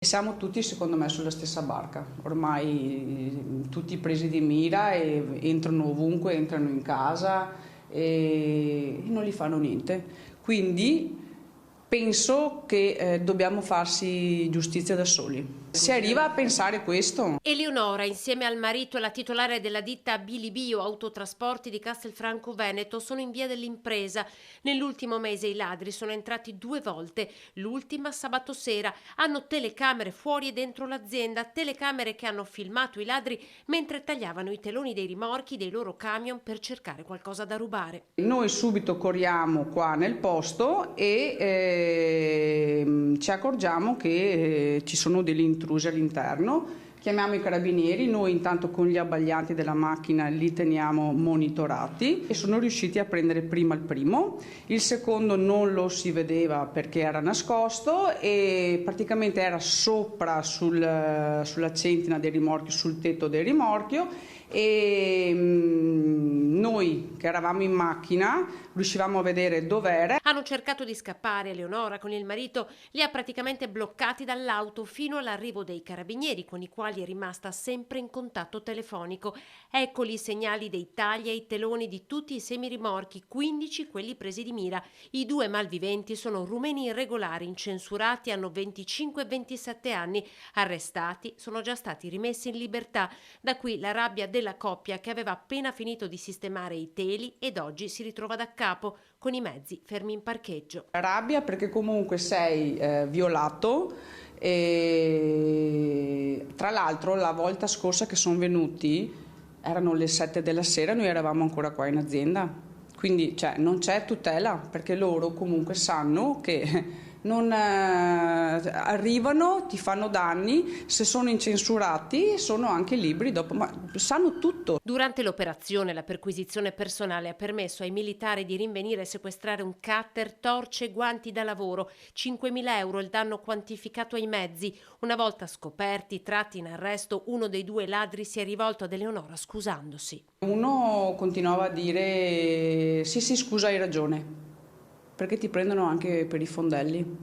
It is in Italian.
Siamo tutti, secondo me, sulla stessa barca. Ormai tutti presi di mira e entrano ovunque, entrano in casa e non gli fanno niente. Quindi penso che dobbiamo farsi giustizia da soli. Si arriva a pensare questo. Eleonora, insieme al marito e la titolare della ditta Bilibio Autotrasporti di Castelfranco Veneto, sono in via dell'impresa. Nell'ultimo mese i ladri sono entrati 2 volte, l'ultima sabato sera. Hanno telecamere fuori e dentro l'azienda, telecamere che hanno filmato i ladri mentre tagliavano i teloni dei rimorchi dei loro camion per cercare qualcosa da rubare. Noi subito corriamo qua nel posto e ci accorgiamo che ci sono degli intrusi all'interno. Chiamiamo i carabinieri, noi intanto con gli abbaglianti della macchina li teniamo monitorati e sono riusciti a prendere prima il primo. Il secondo non lo si vedeva perché era nascosto e praticamente era sopra sulla centina dei rimorchi, sul tetto del rimorchio, e noi che eravamo in macchina riuscivamo a vedere dov'era. Hanno cercato di scappare. Eleonora con il marito li ha praticamente bloccati dall'auto fino all'arrivo dei carabinieri, con i quali è rimasta sempre in contatto telefonico. Eccoli i segnali dei tagli ai teloni di tutti i semirimorchi, 15 quelli presi di mira. I 2 malviventi sono rumeni irregolari, incensurati, hanno 25 e 27 anni. Arrestati, sono già stati rimessi in libertà. Da qui la rabbia della coppia che aveva appena finito di sistemare i teli ed oggi si ritrova da capo con i mezzi fermi in parcheggio. Rabbia perché comunque sei violato e tra l'altro la volta scorsa che sono venuti erano le 7 della sera, noi eravamo ancora qua in azienda, quindi non c'è tutela perché loro comunque sanno che non arrivano, ti fanno danni, se sono incensurati sono anche liberi dopo, ma sanno tutto. Durante l'operazione la perquisizione personale ha permesso ai militari di rinvenire e sequestrare un cutter, torce e guanti da lavoro, 5.000 euro il danno quantificato ai mezzi. Una volta scoperti, tratti in arresto, uno dei 2 ladri si è rivolto ad Eleonora scusandosi. Uno continuava a dire sì scusa hai ragione, perché ti prendono anche per i fondelli.